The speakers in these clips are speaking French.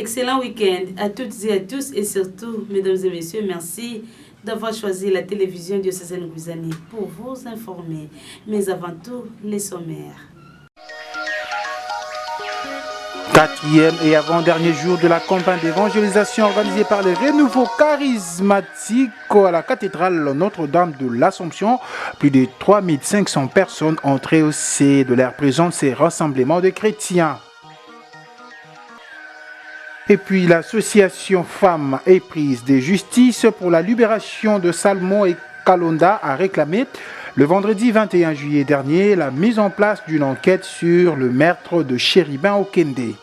Excellent week-end à toutes et à tous et surtout, mesdames et messieurs, merci d'avoir choisi la télévision diocésaine Ngouzani pour vous informer. Mais avant tout, les sommaires. 4e et avant-dernier jour de la campagne d'évangélisation organisée par les Renouveaux Charismatiques à la cathédrale Notre-Dame de l'Assomption. Plus de 3500 personnes ont rehaussé de leur présence ces rassemblements de chrétiens. Et puis l'association Femmes Éprises de Justice pour la libération de Salmon et Kalonda a réclamé le vendredi 21 juillet dernier la mise en place d'une enquête sur le meurtre de Chéribin Okende.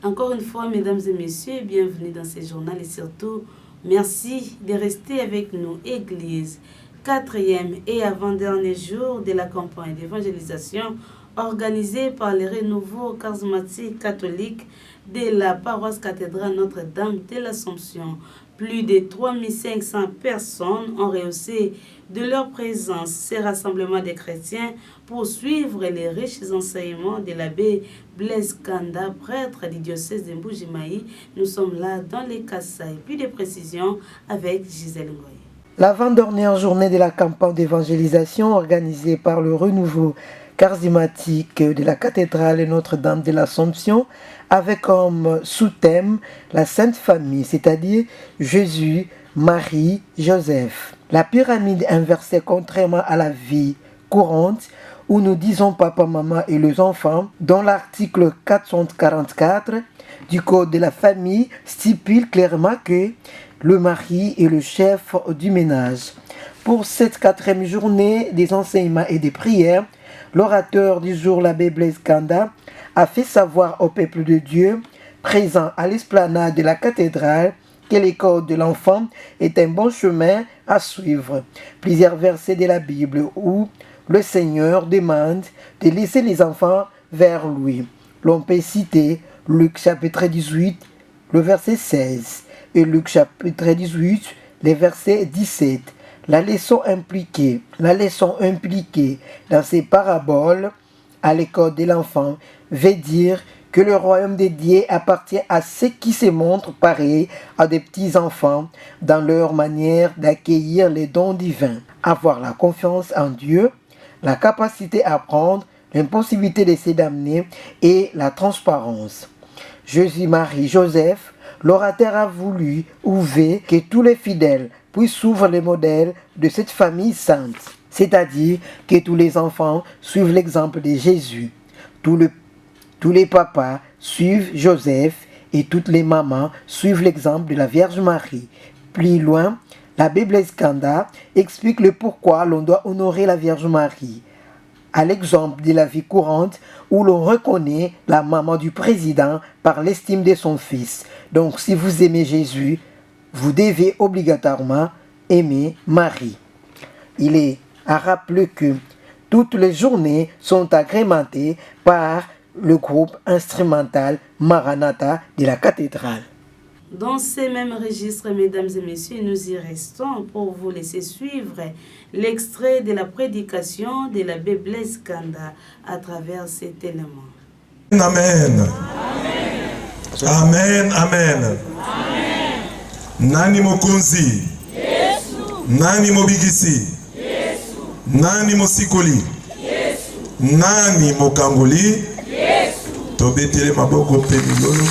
Encore une fois, mesdames et messieurs, bienvenue dans ce journal et surtout, merci de rester avec nous. Église, 4e et avant-dernier jour de la campagne d'évangélisation organisée par les Renouveaux Charismatiques catholiques de la paroisse cathédrale Notre-Dame de l'Assomption. Plus de 3500 personnes ont rehaussé de leur présence ces rassemblements des chrétiens pour suivre les riches enseignements de l'abbé Blaise Kanda, prêtre du diocèse de Mbujimayi. Nous sommes là dans les Kassai. Plus de précisions avec Gisèle Ngoy. L'avant-dernière journée de la campagne d'évangélisation organisée par le Renouveau Charismatique de la cathédrale Notre-Dame de l'Assomption avec comme sous-thème la Sainte Famille, c'est-à-dire Jésus, Marie, Joseph. La pyramide inversée contrairement à la vie courante où nous disons papa, maman et les enfants, dont l'article 444 du Code de la famille stipule clairement que le mari est le chef du ménage. Pour cette 4e journée des enseignements et des prières, l'orateur du jour, l'abbé Blaise Kanda, a fait savoir au peuple de Dieu, présent à l'esplanade de la cathédrale, que l'école de l'enfant est un bon chemin à suivre. Plusieurs versets de la Bible où le Seigneur demande de laisser les enfants vers lui. L'on peut citer Luc chapitre 18, le verset 16, et Luc chapitre 18, les versets 17. La leçon impliquée dans ces paraboles à l'école de l'enfant veut dire que le royaume des dieux appartient à ceux qui se montrent pareils à des petits-enfants dans leur manière d'accueillir les dons divins. Avoir la confiance en Dieu, la capacité à apprendre, l'impossibilité de se damner et la transparence. Jésus, Marie, Joseph, l'orateur a voulu ouvrir que tous les fidèles puissent suivre le modèle de cette famille sainte, c'est-à-dire que tous les enfants suivent l'exemple de Jésus, tous les papas suivent Joseph et toutes les mamans suivent l'exemple de la Vierge Marie. Plus loin, l'abbé Blaise Kanda explique le pourquoi l'on doit honorer la Vierge Marie, à l'exemple de la vie courante où l'on reconnaît la maman du président par l'estime de son fils. Donc si vous aimez Jésus, vous devez obligatoirement aimer Marie. Il est à rappeler que toutes les journées sont agrémentées par le groupe instrumental Maranatha de la cathédrale. Dans ces mêmes registres, mesdames et messieurs, nous y restons pour vous laisser suivre l'extrait de la prédication de l'abbé Blaise Kanda à travers cet élément. Amen. Amen. Amen. Amen. Nani mokonzi? Yesu. Nani mobigisi? Yesu. Nani mosikoli? Yesu. Nani mokangoli? Yesu. Tobetele maboko pe milolo.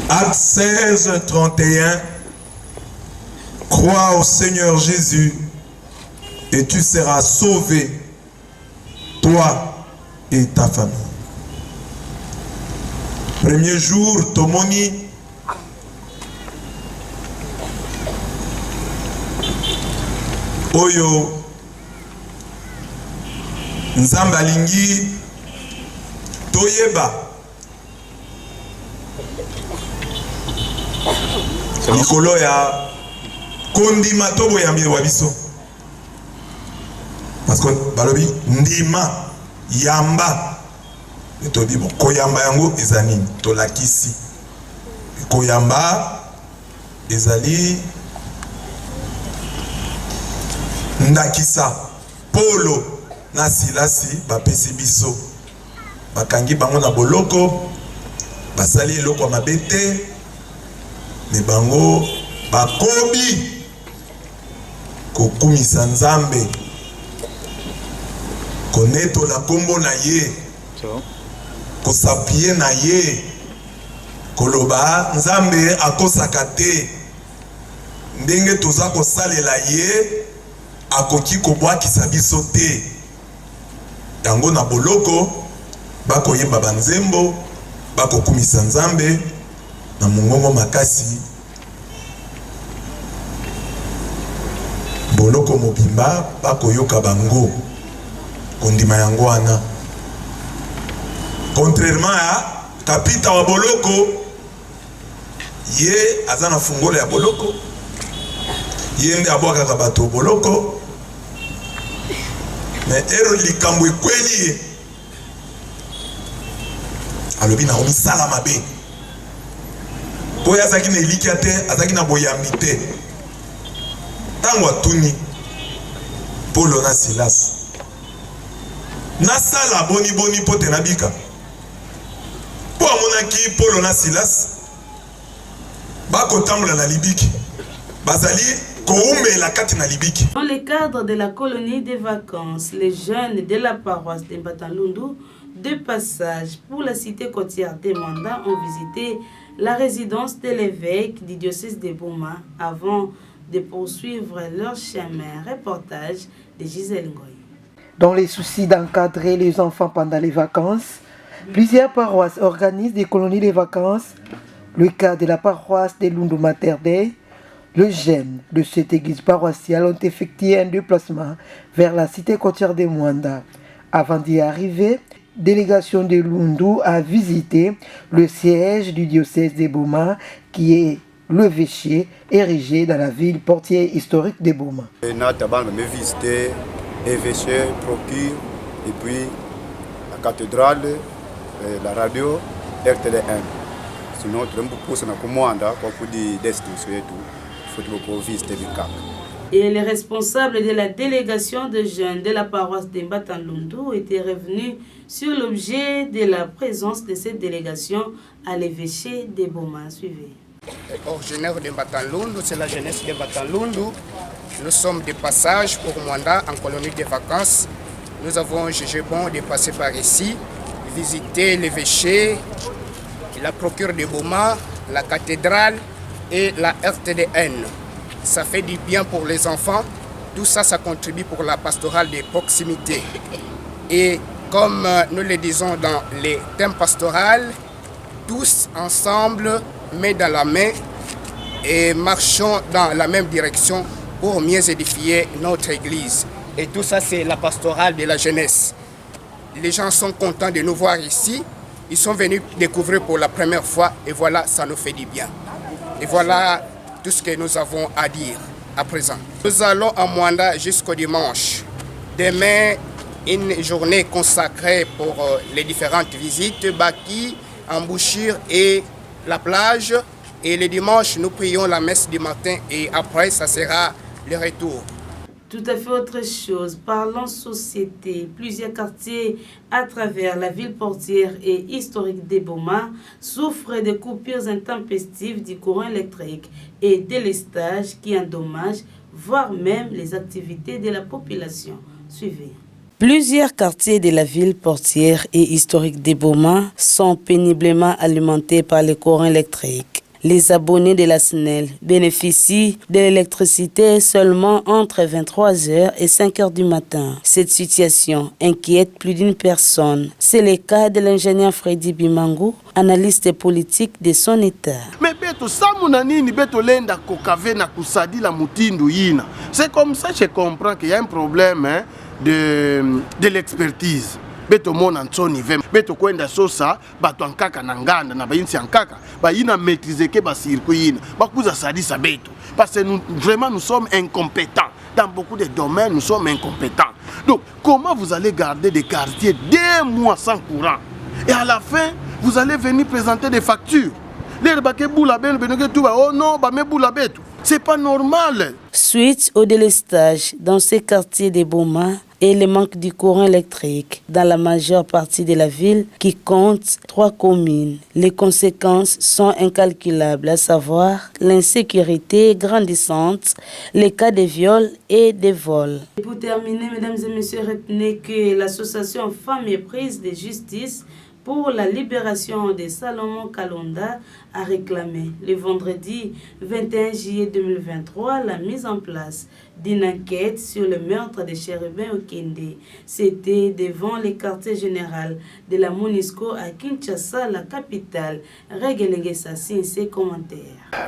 Acte 16, 31. Crois au Seigneur Jésus et tu seras sauvé, toi et ta famille. Premier jour, Tomoni. Oyo. Nzambalingi. Toyeba. Nikolo ya kondima tobo ya miwa biso. Parce que balobi ndima yamba. Et to dit bon koyamba yango ezanini to lakisi. koyamba ezali ndakisa Polo na Silasi bapesi biso bakangi bango na boloko basali eloko ya mabe te me bango bakobi kokumisa Nzambe konetola kombo na ye kosapie na ye koloba Nzambe akosaka te ndenge toza kosalela ye akoki kobwakisa biso te yango na boloko bakoyemba banzembo bakokumisa Nzambe na mongongo makasi boloko mobimba bakoyoka bango kondima yango wana contrairement ya kapita wa boloko ye aza na fungolo ya boloko ye nde abwakaka bato boloko me ero likambo ekweli ye alobi na omisala mabe po ye azalaki na elikya te azalaki na boyambi te ntango atuni Polo na Silas nasala boni po te nabika po amonaki Polo na Silas bakotambola na libiki bazali koumela kati na libiki. Dans le cadre de la colonie de vacances, les jeunes de la paroisse de Mbatanlundu de passage pour la cité côtière des Mandats ont visité la résidence de l'évêque du diocèse de Boma avant de poursuivre leur chemin. Reportage de Gisèle Ngoy. Dans les soucis d'encadrer les enfants pendant les vacances, plusieurs paroisses organisent des colonies de vacances. Le cas de la paroisse de Lundu Mater Dei, les jeunes de cette église paroissiale ont effectué un déplacement vers la cité côtière de Mwanda. Avant d'y arriver, délégation de Lundu a visité le siège du diocèse de Boma qui est l'évêché érigé dans la ville portière historique de Boma. J'ai visité l'évêché, procure, et puis la cathédrale, la radio, RTL1. Sinon, je suis en commande pour des destinations et tout. Il faut beaucoup visiter le cap. Et les responsables de la délégation de jeunes de la paroisse de Mbatanlundu étaient revenus sur l'objet de la présence de cette délégation à l'évêché de Boma. Suivez. Originaire de Mbatanlundu, c'est la jeunesse de Mbatanlundu. Nous sommes de passage pour Mwanda en colonie de vacances. Nous avons jugé bon de passer par ici, visiter l'évêché, la procure de Boma, la cathédrale et la RTDN. Ça fait du bien pour les enfants. Tout ça, ça contribue pour la pastorale de proximité. Et comme nous le disons dans les thèmes pastoraux, tous ensemble, main dans la main, et marchons dans la même direction pour mieux édifier notre église. Et tout ça, c'est la pastorale de la jeunesse. Les gens sont contents de nous voir ici. Ils sont venus découvrir pour la première fois et voilà, ça nous fait du bien. Et voilà tout ce que nous avons à dire à présent. Nous allons à Mwanda jusqu'au dimanche. Demain, une journée consacrée pour les différentes visites, Baki, Embouchure et la plage. Et le dimanche, nous prions la messe du matin et après, ça sera le retour. Tout à fait autre chose. Parlons société. Plusieurs quartiers à travers la ville portière et historique de Boma souffrent de coupures intempestives du courant électrique et délestage qui endommagent, voire même les activités de la population. Suivez. Plusieurs quartiers de la ville portière et historique de Boma sont péniblement alimentés par le courant électrique. Les abonnés de la SNEL bénéficient de l'électricité seulement entre 23h et 5h du matin. Cette situation inquiète plus d'une personne. C'est le cas de l'ingénieur Freddy Bimangu, analyste politique de son État. Mais beto samuna nini beto lenda kokave na kusadi la mutindu yina. C'est comme ça que je comprends qu'il y a un problème de l'expertise. Beto mona nsoni vema beto kwenda sosa bato ankaka na nganda na bayinsi ankaka ba yina maîtriser ke ba circuit yina bakuza sadisa beto parce que nous sommes incompétents dans beaucoup de domaines. Nous sommes incompétents. Donc comment vous allez garder des quartiers 2 mois sans courant et à la fin vous allez venir présenter des factures? l'air baké boula ben benoke tout ba oh non ba me boula betu. C'est pas normal. Suite au délestage dans ces quartiers des Boma et le manque du courant électrique dans la majeure partie de la ville qui compte 3 communes. Les conséquences sont incalculables, à savoir l'insécurité grandissante, les cas de viols et de vols. Et pour terminer, mesdames et messieurs, retenez que l'association Femmes Éprises de Justice pour la libération de Salomon Kalonda a réclamé le vendredi 21 juillet 2023 la mise en place d'une enquête sur le meurtre de Chérubin Okende. C'était devant le quartier général de la MONUSCO à Kinshasa, la capitale. Regelenge Sassi, ses commentaires.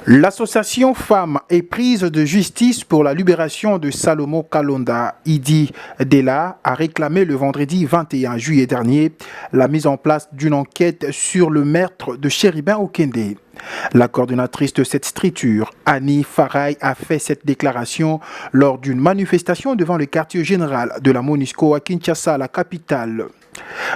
L'association Femmes Éprises de Justice pour la libération de Salomon Kalonda, Idi Dela, a réclamé le vendredi 21 juillet dernier la mise en place d'une enquête sur le meurtre de Chérubin Okende. La coordonnatrice de cette structure, Annie Farai, a fait cette déclaration lors d'une manifestation devant le quartier général de la MONUSCO à Kinshasa, la capitale.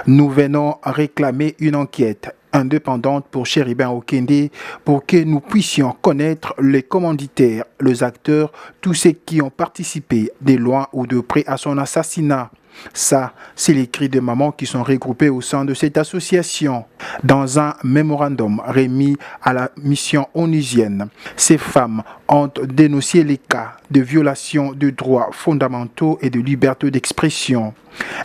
Nous venons réclamer une enquête indépendante pour Chérubin Okende pour que nous puissions connaître les commanditaires, les acteurs, tous ceux qui ont participé de loin ou de près à son assassinat. Ça, c'est les cris de mamans qui sont regroupés au sein de cette association. Dans un mémorandum remis à la mission onusienne, ces femmes ont dénoncé les cas de violation de droits fondamentaux et de liberté d'expression.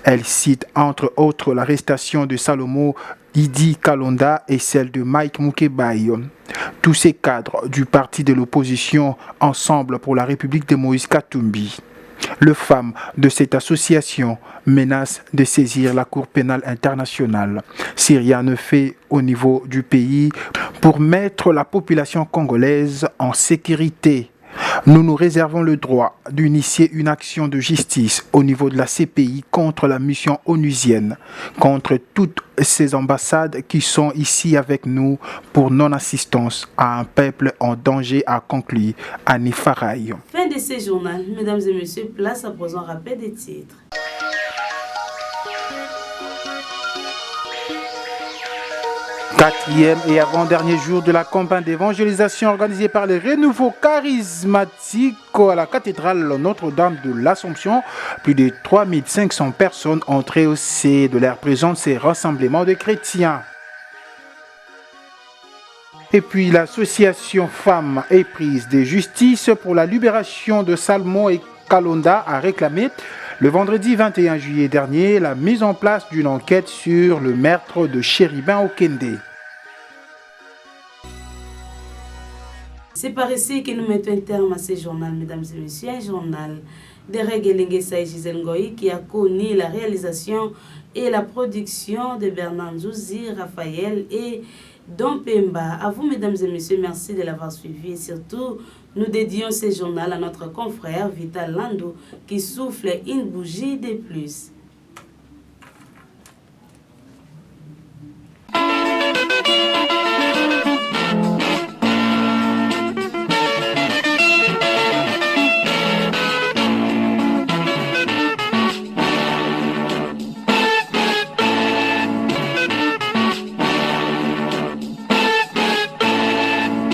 Elles citent entre autres l'arrestation de Salomon Idi Kalonda et celle de Mike Mukebai. Tous ces cadres du parti de l'opposition Ensemble pour la République de Moïse Katumbi. Les femmes de cette association menacent de saisir la Cour pénale internationale si rien ne fait au niveau du pays pour mettre la population congolaise en sécurité. Nous nous réservons le droit d'initier une action de justice au niveau de la CPI contre la mission onusienne, contre toutes ces ambassades qui sont ici avec nous pour non-assistance à un peuple en danger, a conclu Annie Farai. Fin de ce journal, mesdames et messieurs, place à présent rappel des titres. Quatrième et avant-dernier jour de la campagne d'évangélisation organisée par les Renouveaux Charismatiques à la cathédrale Notre-Dame de l'Assomption. Plus de 3500 personnes ont rehaussé de leur présence ces rassemblements de chrétiens. Et puis l'association Femmes Éprises de Justice pour la libération de Salomon et Kalonda a réclamé le vendredi 21 juillet dernier la mise en place d'une enquête sur le meurtre de Chérubin Okende. C'est par ici que nous mettons un terme à ce journal, mesdames et messieurs, un journal de Regelenge et Gisèle Ngoï qui a connu la réalisation et la production de Bernard Nzouzi, Raphaël et Don Pemba. À vous, mesdames et messieurs, merci de l'avoir suivi et surtout, nous dédions ce journal à notre confrère Vital Lando qui souffle une bougie de plus.